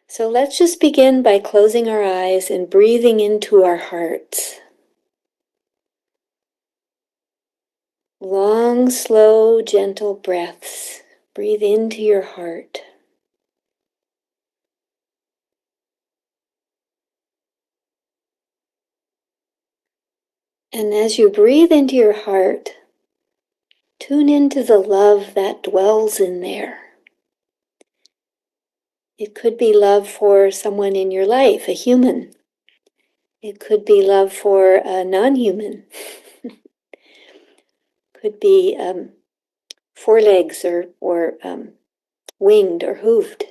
So let's just begin by closing our eyes and breathing into our hearts. Long, slow, gentle breaths. Breathe into your heart. And as you breathe into your heart, tune into the love that dwells in there. It could be love for someone in your life, a human. It could be love for a non-human. Could be four legs or winged or hooved.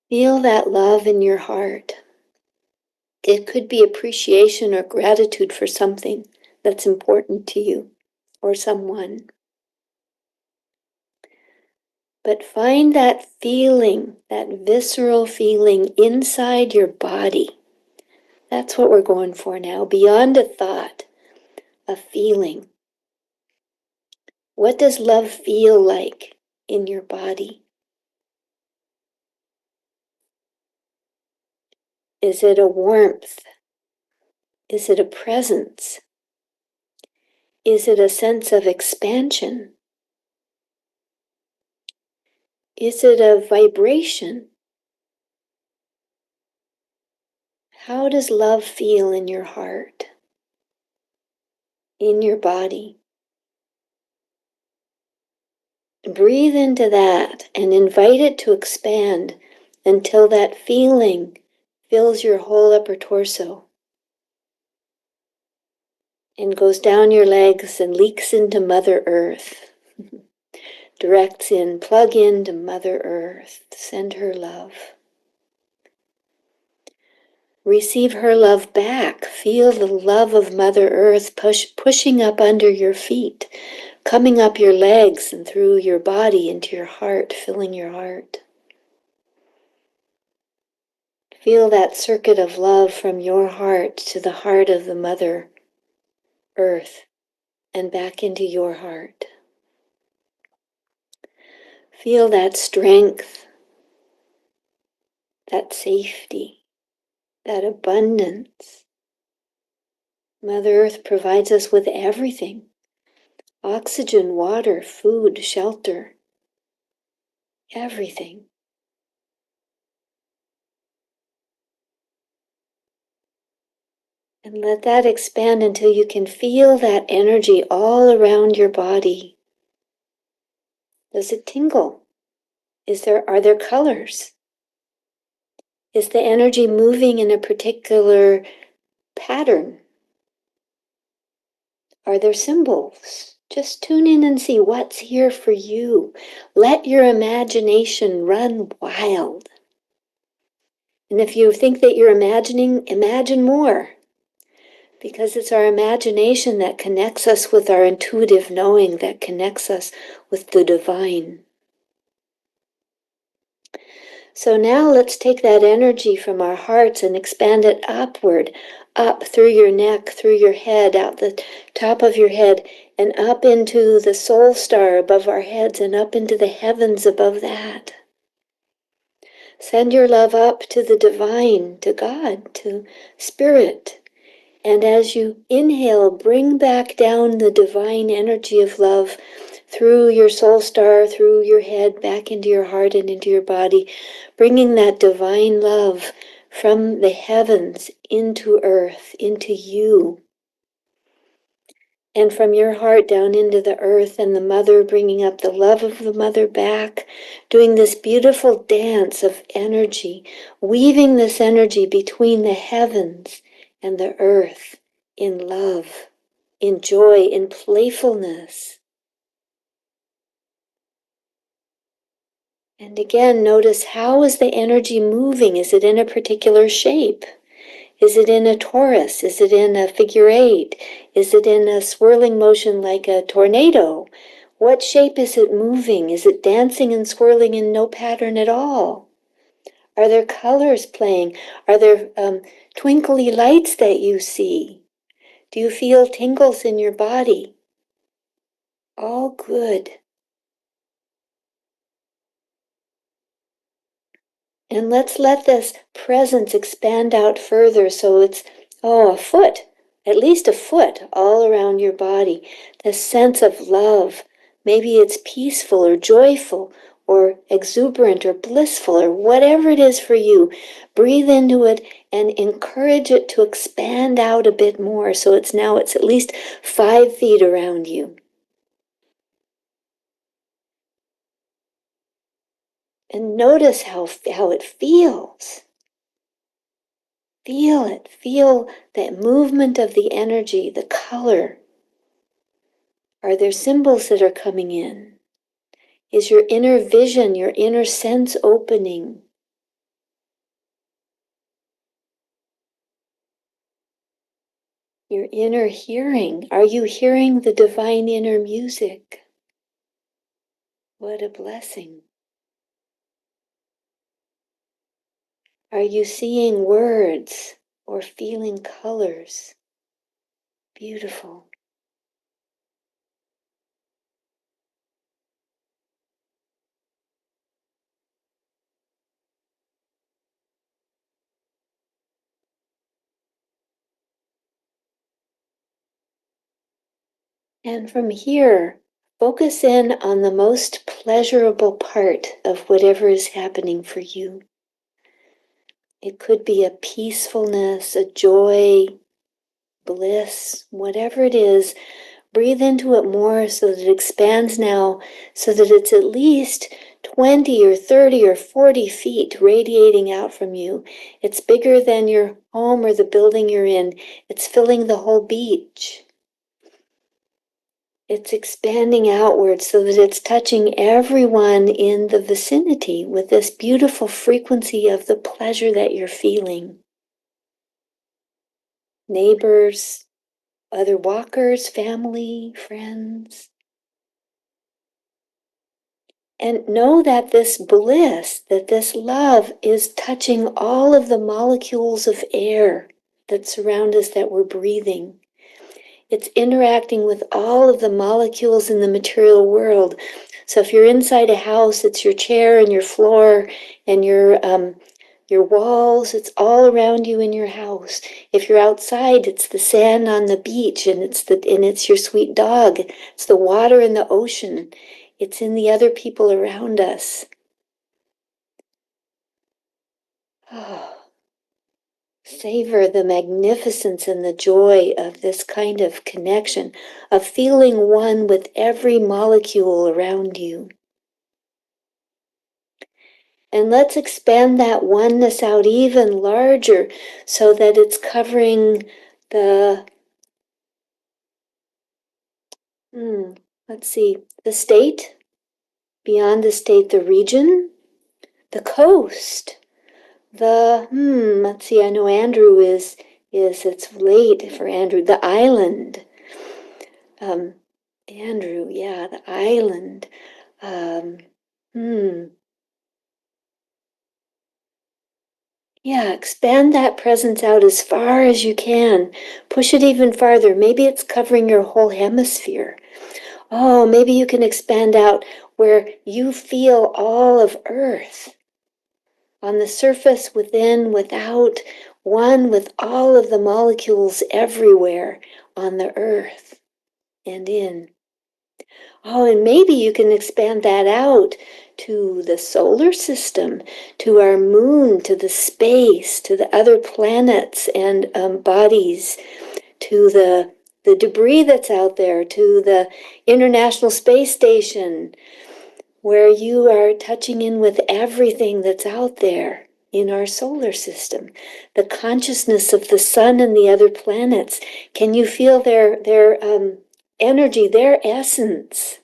Feel that love in your heart. It could be appreciation or gratitude for something that's important to you or someone. But find that feeling, that visceral feeling inside your body. That's what we're going for now, beyond a thought, a feeling. What does love feel like in your body? Is it a warmth? Is it a presence? Is it a sense of expansion? Is it a vibration? How does love feel in your heart, in your body? Breathe into that and invite it to expand until that feeling fills your whole upper torso and goes down your legs and leaks into Mother Earth. Directs in, plug into Mother Earth, send her love. Receive her love back. Feel the love of Mother Earth pushing up under your feet, coming up your legs and through your body into your heart, filling your heart. Feel that circuit of love from your heart to the heart of the Mother Earth and back into your heart. Feel that strength, that safety, that abundance. Mother Earth provides us with everything: oxygen, water, food, shelter, everything. And let that expand until you can feel that energy all around your body. Does it tingle? Are there colors? Is the energy moving in a particular pattern? Are there symbols? Just tune in and see what's here for you. Let your imagination run wild. And if you think that you're imagining, imagine more. Because it's our imagination that connects us with our intuitive knowing, that connects us with the divine. So now let's take that energy from our hearts and expand it upward, up through your neck, through your head, out the top of your head, and up into the soul star above our heads and up into the heavens above that. Send your love up to the divine, to God, to Spirit. And as you inhale, bring back down the divine energy of love through your soul star, through your head, back into your heart and into your body, bringing that divine love from the heavens into earth, into you. And from your heart down into the earth and the mother, bringing up the love of the mother back, doing this beautiful dance of energy, weaving this energy between the heavens and the earth in love, in joy, in playfulness. And again, notice, how is the energy moving? Is it in a particular shape? Is it in a torus? Is it in a figure eight? Is it in a swirling motion like a tornado? What shape is it moving? Is it dancing and swirling in no pattern at all? Are there colors playing? Are there twinkly lights that you see? Do you feel tingles in your body? All good. And let's let this presence expand out further so it's, a foot, at least a foot all around your body. This sense of love. Maybe it's peaceful or joyful or exuberant or blissful or whatever it is for you. Breathe into it and encourage it to expand out a bit more so it's at least 5 feet around you. And notice how it feels. Feel it. Feel that movement of the energy, the color. Are there symbols that are coming in? Is your inner vision, your inner sense opening? Your inner hearing. Are you hearing the divine inner music? What a blessing. Are you seeing words or feeling colors? Beautiful. And from here, focus in on the most pleasurable part of whatever is happening for you. It could be a peacefulness, a joy, bliss, whatever it is. Breathe into it more so that it expands now, so that it's at least 20 or 30 or 40 feet radiating out from you. It's bigger than your home or the building you're in. It's filling the whole beach. It's expanding outward so that it's touching everyone in the vicinity with this beautiful frequency of the pleasure that you're feeling. Neighbors, other walkers, family, friends. And know that this bliss, that this love is touching all of the molecules of air that surround us that we're breathing. It's interacting with all of the molecules in the material world. So if you're inside a house, it's your chair and your floor and your walls. It's all around you in your house. If you're outside, it's the sand on the beach, and it's your sweet dog. It's the water in the ocean. It's in the other people around us. Oh. Savor the magnificence and the joy of this kind of connection, of feeling one with every molecule around you. And let's expand that oneness out even larger so that it's covering the, the state, beyond the state, the region, the coast, I know Andrew it's late for Andrew, the island. Andrew, yeah, the island. Yeah, expand that presence out as far as you can. Push it even farther. Maybe it's covering your whole hemisphere. Oh, maybe you can expand out where you feel all of Earth. On the surface, within, without, one with all of the molecules everywhere on the Earth and in. Oh, and maybe you can expand that out to the solar system, to our moon, to the space, to the other planets and bodies, to the debris that's out there, to the International Space Station, where you are touching in with everything that's out there in our solar system. The consciousness of the sun and the other planets. Can you feel their energy, their essence?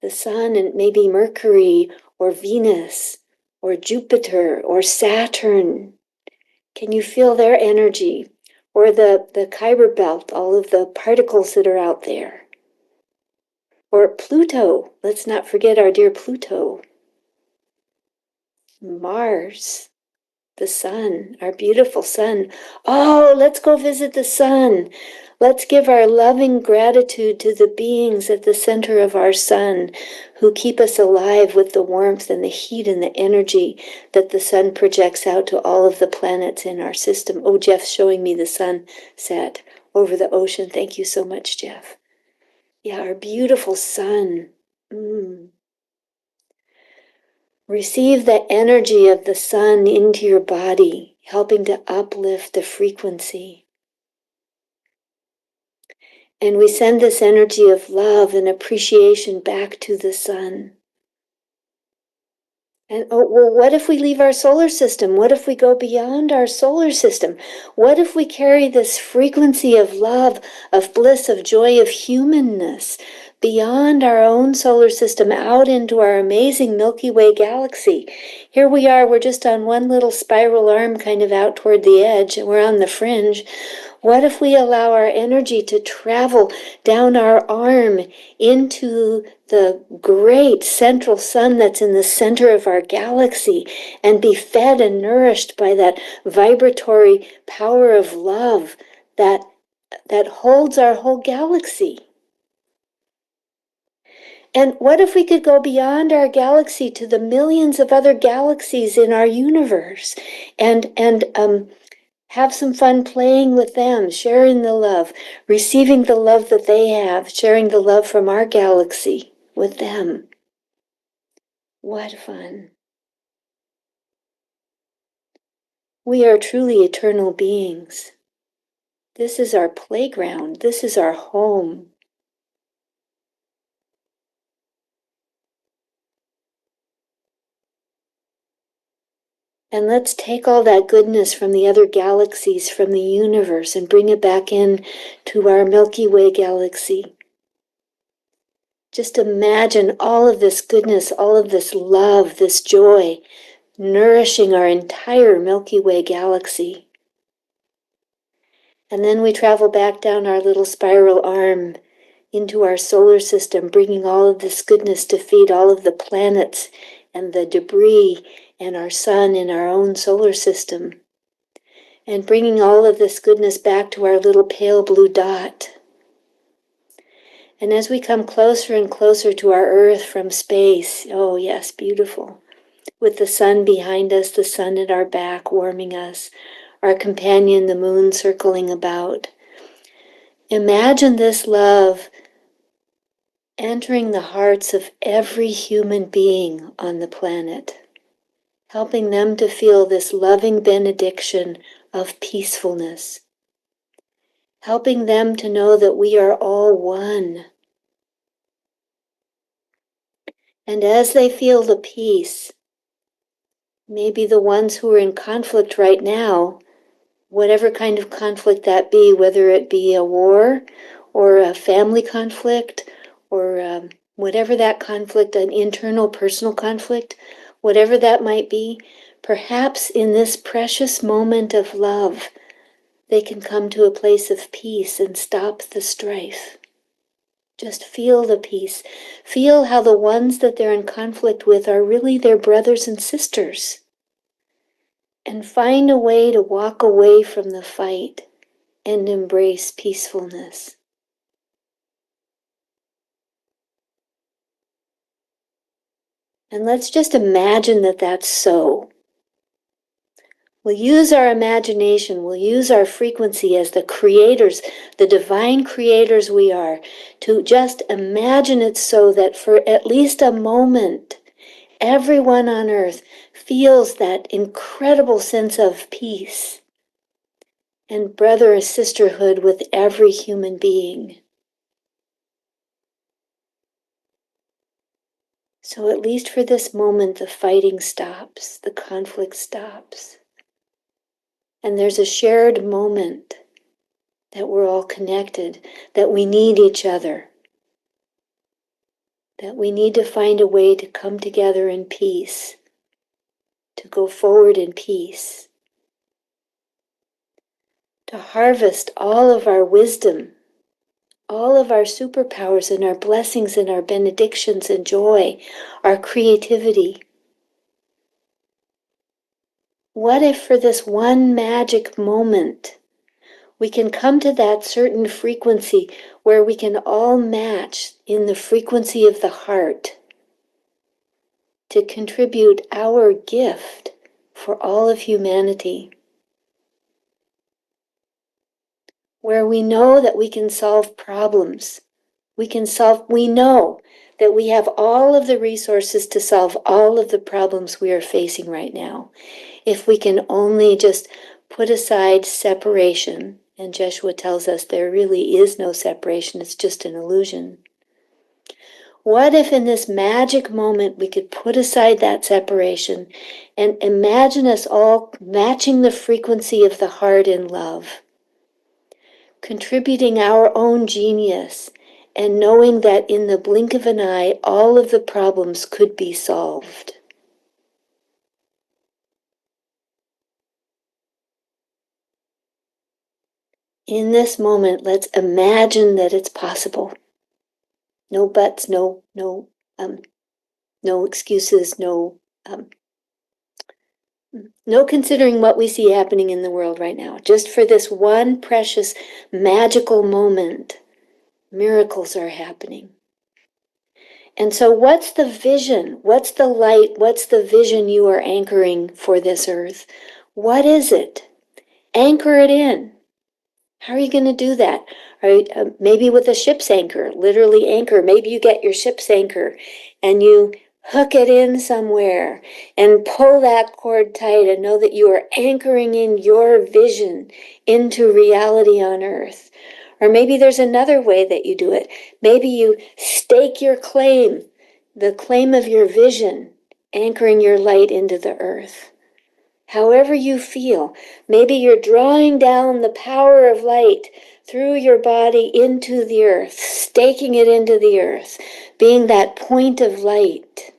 The sun and maybe Mercury or Venus or Jupiter or Saturn. Can you feel their energy? Or the Kuiper belt, all of the particles that are out there. Or Pluto. Let's not forget our dear Pluto. Mars, the sun, our beautiful sun. Oh, let's go visit the sun. Let's give our loving gratitude to the beings at the center of our sun who keep us alive with the warmth and the heat and the energy that the sun projects out to all of the planets in our system. Oh, Jeff's showing me the sunset over the ocean. Thank you so much, Jeff. Yeah, our beautiful sun. Receive the energy of the sun into your body, helping to uplift the frequency. And we send this energy of love and appreciation back to the sun. And oh, well, what if we leave our solar system? What if we go beyond our solar system? What if we carry this frequency of love, of bliss, of joy, of humanness beyond our own solar system out into our amazing Milky Way galaxy? Here we are, we're just on one little spiral arm kind of out toward the edge, and we're on the fringe. What if we allow our energy to travel down our arm into the great central sun that's in the center of our galaxy and be fed and nourished by that vibratory power of love that holds our whole galaxy? And what if we could go beyond our galaxy to the millions of other galaxies in our universe and have some fun playing with them, sharing the love, receiving the love that they have, sharing the love from our galaxy with them. What fun. We are truly eternal beings. This is our playground. This is our home. And let's take all that goodness from the other galaxies, from the universe, and bring it back in to our Milky Way galaxy. Just imagine all of this goodness, all of this love, this joy, nourishing our entire Milky Way galaxy. And then we travel back down our little spiral arm into our solar system, bringing all of this goodness to feed all of the planets and the debris and our sun in our own solar system. And bringing all of this goodness back to our little pale blue dot. And as we come closer and closer to our Earth from space, oh yes, beautiful. With the sun behind us, the sun at our back warming us, our companion, the moon, circling about. Imagine this love entering the hearts of every human being on the planet, helping them to feel this loving benediction of peacefulness, helping them to know that we are all one. And as they feel the peace, maybe the ones who are in conflict right now, whatever kind of conflict that be, whether it be a war or a family conflict or whatever that conflict, an internal personal conflict, whatever that might be, perhaps in this precious moment of love, they can come to a place of peace and stop the strife. Just feel the peace. Feel how the ones that they're in conflict with are really their brothers and sisters. And find a way to walk away from the fight and embrace peacefulness. And let's just imagine that that's so. We'll use our imagination, we'll use our frequency as the creators, the divine creators we are, to just imagine it so that for at least a moment, everyone on earth feels that incredible sense of peace and brother and sisterhood with every human being. So at least for this moment, the fighting stops, the conflict stops. And there's a shared moment that we're all connected, that we need each other, that we need to find a way to come together in peace, to go forward in peace, to harvest all of our wisdom, all of our superpowers and our blessings and our benedictions and joy, our creativity, What if for this one magic moment, we can come to that certain frequency where we can all match in the frequency of the heart to contribute our gift for all of humanity, where we know that we can solve problems. We know that we have all of the resources to solve all of the problems we are facing right now. If we can only just put aside separation, and Jeshua tells us there really is no separation, it's just an illusion. What if in this magic moment we could put aside that separation and imagine us all matching the frequency of the heart in love, contributing our own genius, and knowing that in the blink of an eye, all of the problems could be solved. In this moment, let's imagine that it's possible. No buts, no excuses, no considering what we see happening in the world right now. Just for this one precious, magical moment, miracles are happening. And so what's the vision? What's the light? What's the vision you are anchoring for this earth? What is it? Anchor it in. How are you going to do that? Maybe with a ship's anchor, literally anchor. Maybe you get your ship's anchor and you hook it in somewhere and pull that cord tight and know that you are anchoring in your vision into reality on earth. Or maybe there's another way that you do it. Maybe you stake your claim, the claim of your vision, anchoring your light into the earth. However you feel, maybe you're drawing down the power of light through your body into the earth, staking it into the earth, being that point of light.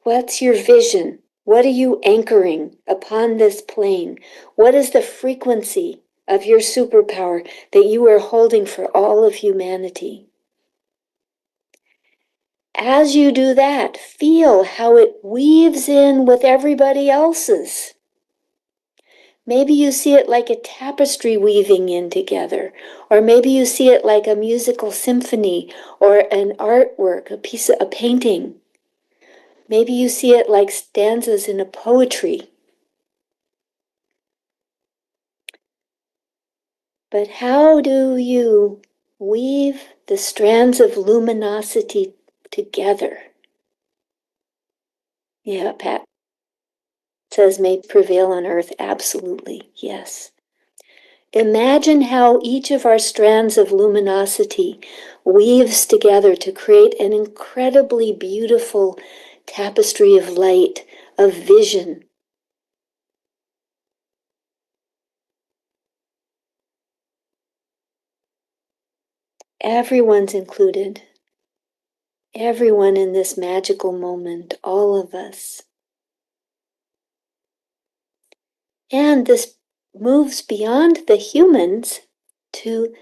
What's your vision? What are you anchoring upon this plane? What is the frequency of your superpower that you are holding for all of humanity? As you do that, feel how it weaves in with everybody else's. Maybe you see it like a tapestry weaving in together, or maybe you see it like a musical symphony or an artwork, a painting. Maybe you see it like stanzas in a poetry. But how do you weave the strands of luminosity together? Yeah, Pat says may prevail on earth. Absolutely, yes. Imagine how each of our strands of luminosity weaves together to create an incredibly beautiful tapestry of light, of vision. Everyone's included. Everyone in this magical moment, all of us. And this moves beyond the humans to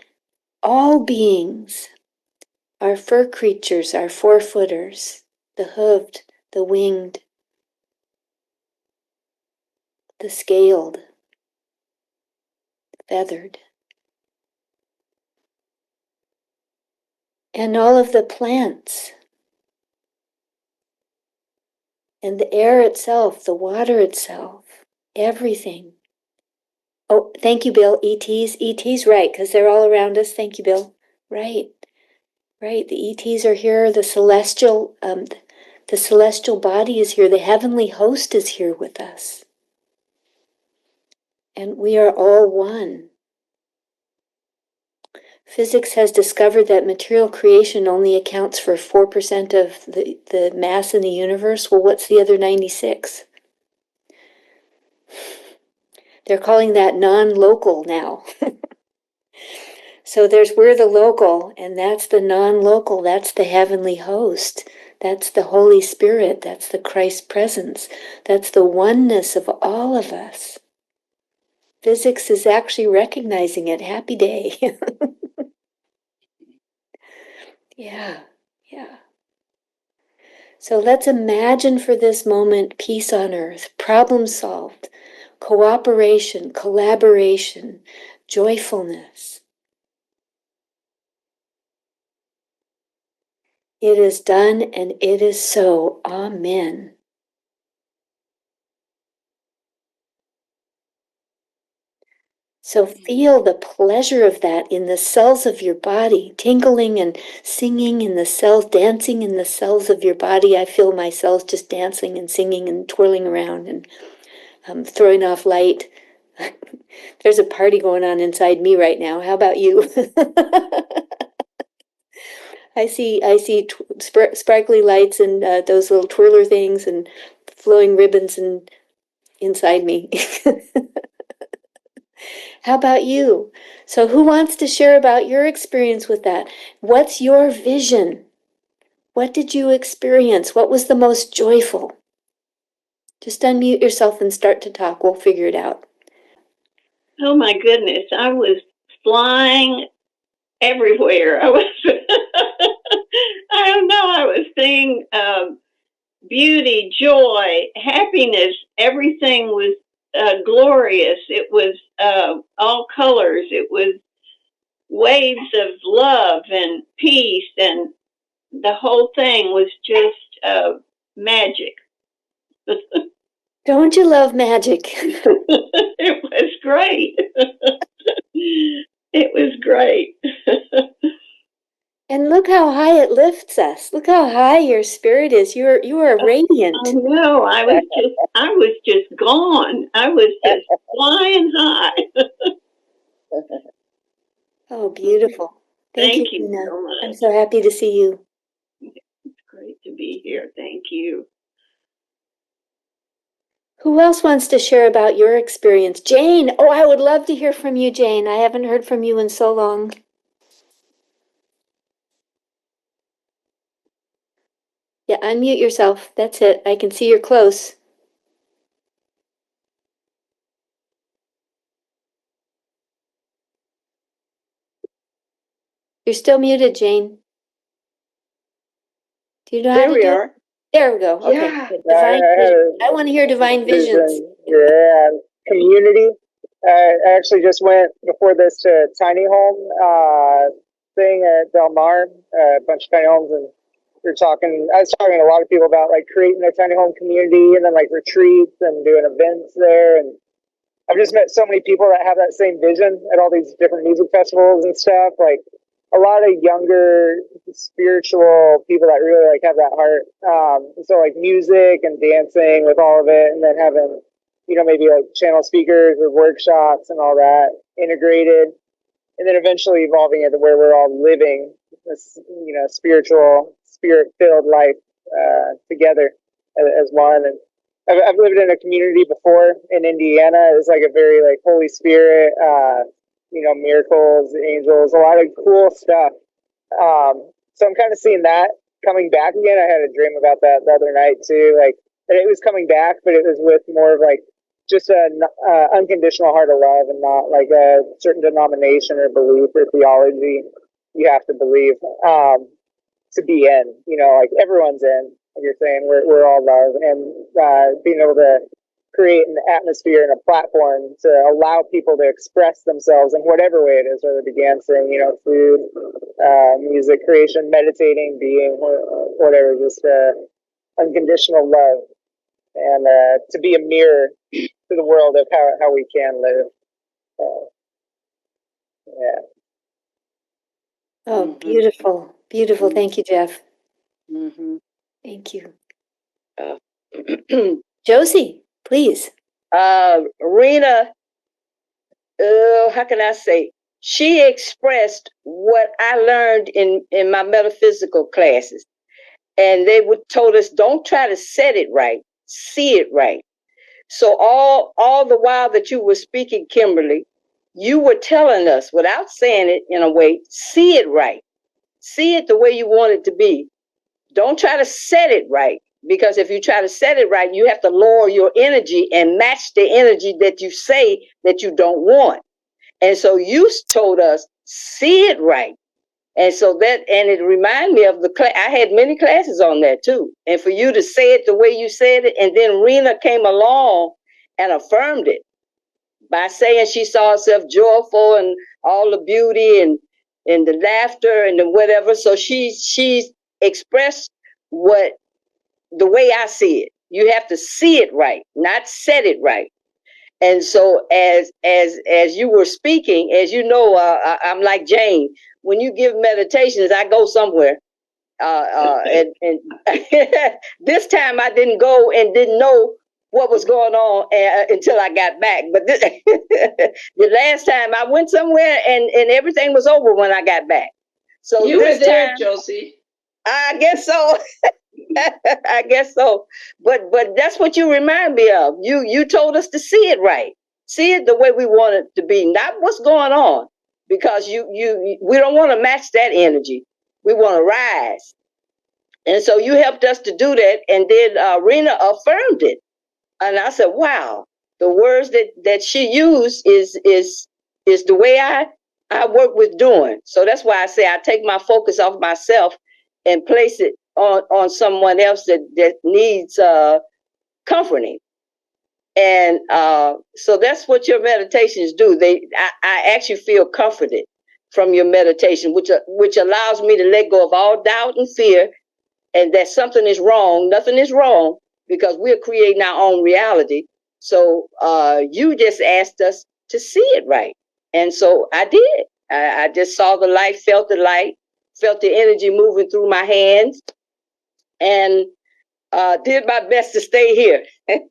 all beings, our fur creatures, our four-footers, the hooved, the winged, the scaled, feathered. And all of the plants, and the air itself, the water itself, everything. Oh, thank you, Bill. ETs. ETs, right, because they're all around us. Thank you, Bill. Right. The ETs are here. The celestial body is here. The heavenly host is here with us. And we are all one. Physics has discovered that material creation only accounts for 4% of the mass in the universe. Well, what's the other 96? They're calling that non-local now. So we're the local, and that's the non-local, that's the heavenly host. That's the Holy Spirit, that's the Christ presence. That's the oneness of all of us. Physics is actually recognizing it. Happy day. Yeah. So let's imagine for this moment peace on earth, problem solved, cooperation, collaboration, joyfulness. It is done and it is so. Amen. So feel the pleasure of that in the cells of your body, tingling and singing in the cells, dancing in the cells of your body. I feel my cells just dancing and singing and twirling around and throwing off light. There's a party going on inside me right now. How about you? I see sparkly lights and those little twirler things and flowing ribbons and inside me. How about you? So who wants to share about your experience with that? What's your vision? What did you experience? What was the most joyful? Just unmute yourself and start to talk. We'll figure it out. Oh my goodness, I was flying everywhere. I don't know, I was seeing beauty, joy, happiness. Everything was glorious. It was all colors. It was waves of love and peace, and the whole thing was just magic. Don't you love magic? It was great. It was great. And look how high it lifts us. Look how high your spirit is. You are radiant. I know. I was just gone. I was just flying high. Oh, beautiful. Thank you, you Nina. so much. I'm so happy to see you. It's great to be here. Thank you. Who else wants to share about your experience? Jane. Oh, I would love to hear from you, Jane. I haven't heard from you in so long. Yeah, unmute yourself. That's it. I can see you're close. You're still muted, Jane. Do you know how to do it? There we go. Okay. Yeah. Divine vision. I want to hear divine visions. Yeah. Community. I actually just went before this to tiny home thing at Del Mar, a bunch of tiny homes, and I was talking to a lot of people about like creating a tiny home community and then like retreats and doing events there. And I've just met so many people that have that same vision at all these different music festivals and stuff. Like a lot of younger spiritual people that really like have that heart. So like music and dancing with all of it, and then having, maybe like channel speakers or workshops and all that integrated, and then eventually evolving into where we're all living this, spiritual, spirit-filled life together as one. And I've lived in a community before in Indiana. It's like a very like Holy Spirit, miracles, angels, a lot of cool stuff. So I'm kind of seeing that coming back again. I had a dream about that the other night too. Like that it was coming back, but it was with more of like just an unconditional heart of love, and not like a certain denomination or belief or theology you have to believe to be in. Like everyone's in. Like you're saying, we're all love, and being able to create an atmosphere and a platform to allow people to express themselves in whatever way it is, whether it be dancing, food, music creation, meditating, being, whatever, just unconditional love, and to be a mirror to the world of how we can live. Yeah. Oh, beautiful. Beautiful. Thank you, Jeff. Mm-hmm. Thank you. Josie, please. Rena, how can I say? She expressed what I learned in my metaphysical classes. And they told us, don't try to set it right, see it right. So all the while that you were speaking, Kimberly, you were telling us, without saying it in a way, see it right. See it the way you want it to be. Don't try to set it right. Because if you try to set it right, you have to lower your energy and match the energy that you say that you don't want. And so you told us, see it right. And so and it reminded me of the class. I had many classes on that too. And for you to say it the way you said it, and then Rena came along and affirmed it by saying she saw herself joyful and all the beauty and the laughter and the whatever. So she expressed what the way I see it. You have to see it right, not set it right. And so as you were speaking, as you know, I'm like Jane. When you give meditations, I go somewhere. And this time I didn't go and didn't know what was going on until I got back. But the last time I went somewhere and everything was over when I got back. So you this were there, time, Josie. I guess so. I guess so. But that's what you remind me of. You told us to see it right. See it the way we want it to be, not what's going on. Because we don't want to match that energy. We want to rise. And so you helped us to do that. And then Rena affirmed it. And I said, wow, the words that she used is the way I work with doing. So that's why I say I take my focus off myself and place it on someone else that needs comforting. And so that's what your meditations do. I actually feel comforted from your meditation, which allows me to let go of all doubt and fear, and that something is wrong. Nothing is wrong, because we're creating our own reality. So you just asked us to see it right. And so I did. I just saw the light, felt the light, felt the energy moving through my hands, and did my best to stay here. And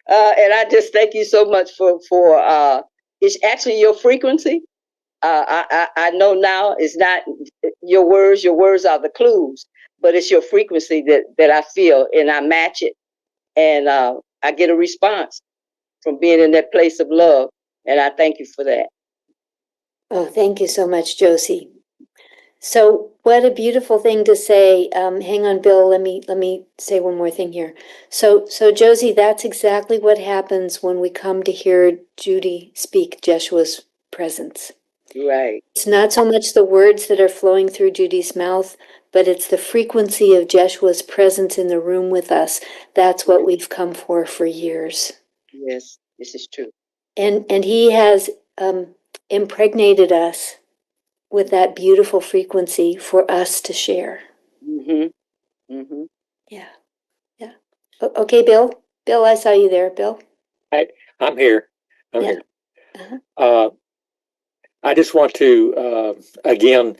I just thank you so much for it's actually your frequency. I know now it's not your words are the clues, but it's your frequency that I feel, and I match it, and I get a response from being in that place of love, and I thank you for that. Oh, thank you so much, Josie. So what a beautiful thing to say. Hang on, Bill, let me say one more thing here. So Josie, that's exactly what happens when we come to hear Judy speak Jeshua's presence. Right. It's not so much the words that are flowing through Judy's mouth, but it's the frequency of Jeshua's presence in the room with us. That's what we've come for years. Yes, this is true. And he has impregnated us with that beautiful frequency for us to share. Mm-hmm. Mm-hmm. Yeah. Okay, Bill. Bill, I saw you there. Bill. I'm here. Yeah. Uh-huh. I just want to again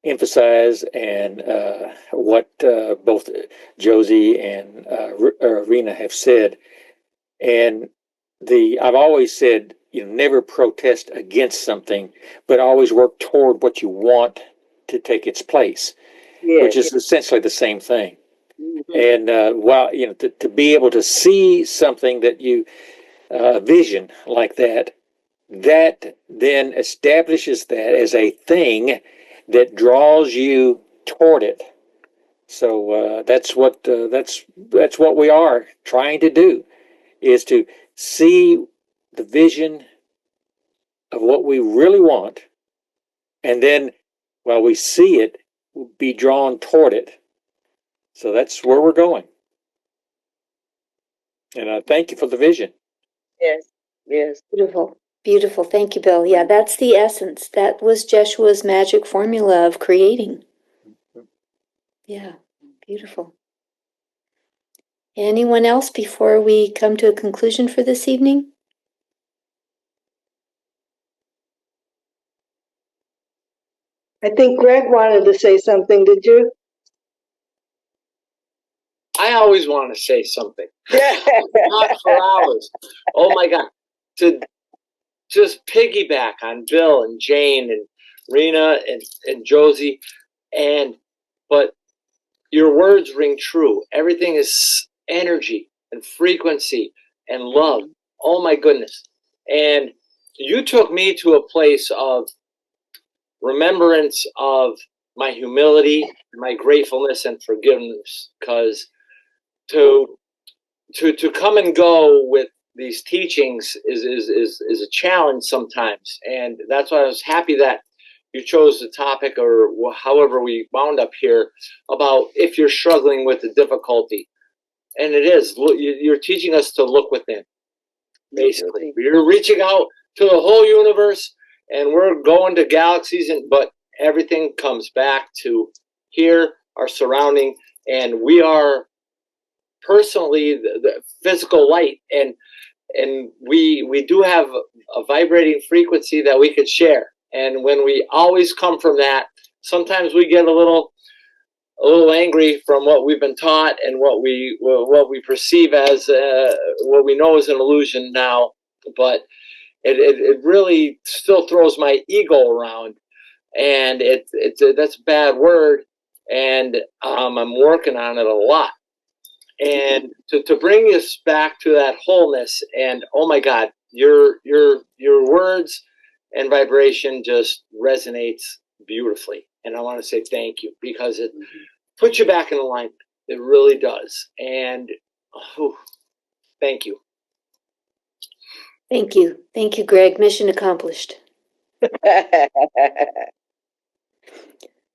emphasize and what both Josie and Rena have said. And I've always said, never protest against something, but always work toward what you want to take its place, which is essentially the same thing. Mm-hmm. And while to be able to see something that you vision like that then establishes that as a thing that draws you toward it. So that's what we are trying to do, is to see the vision of what we really want, and then while we see it, we'll be drawn toward it. So that's where we're going. And I thank you for the vision. Yes. Beautiful. Thank you, Bill. Yeah, that's the essence. That was Jeshua's magic formula of creating. Yeah, beautiful. Anyone else before we come to a conclusion for this evening? I think Greg wanted to say something, did you? I always want to say something. Not for hours. Oh my God. To just piggyback on Bill and Jane and Rena and Josie. But your words ring true. Everything is energy and frequency and love. Oh my goodness. And you took me to a place of remembrance of my humility, my gratefulness and forgiveness, because to come and go with these teachings is a challenge sometimes, and that's why I was happy that you chose the topic, or however we wound up here, about if you're struggling with the difficulty. And it is, you're teaching us to look within, basically. You're reaching out to the whole universe, and we're going to galaxies, but everything comes back to here, our surrounding, and we are personally the physical light, and we do have a vibrating frequency that we could share. And when we always come from that, sometimes we get a little angry from what we've been taught and what we perceive as what we know is an illusion now. But it really still throws my ego around, and that's a bad word, and I'm working on it a lot. And to bring us back to that wholeness, and oh my God, your words and vibration just resonates beautifully. And I want to say thank you, because it puts you back in alignment. It really does. And thank you. Thank you. Thank you, Greg. Mission accomplished.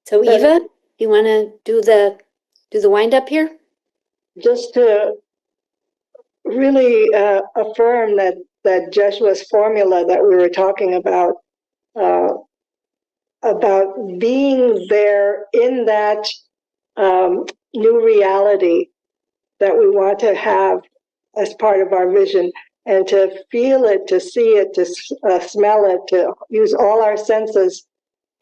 So Eva, you want to do the wind up here? Just to really affirm that Jeshua's formula that we were talking about being there in that new reality that we want to have as part of our vision, and to feel it, to see it, to smell it, to use all our senses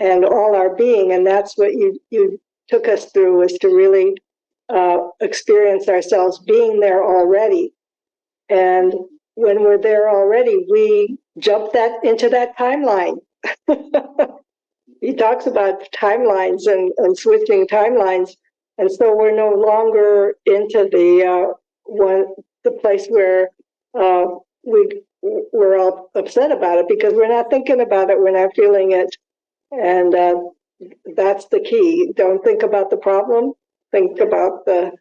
and all our being. And that's what you took us through, was to really experience ourselves being there already. And when we're there already, we jump into that timeline. He talks about timelines and switching timelines. And so we're no longer into the place where we're all upset about it, because we're not thinking about it, we're not feeling it. And that's the key. Don't think about the problem, think about the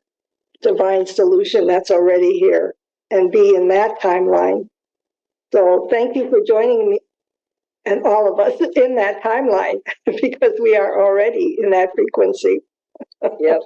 divine solution that's already here, and be in that timeline. So thank you for joining me and all of us in that timeline, because we are already in that frequency. Yep.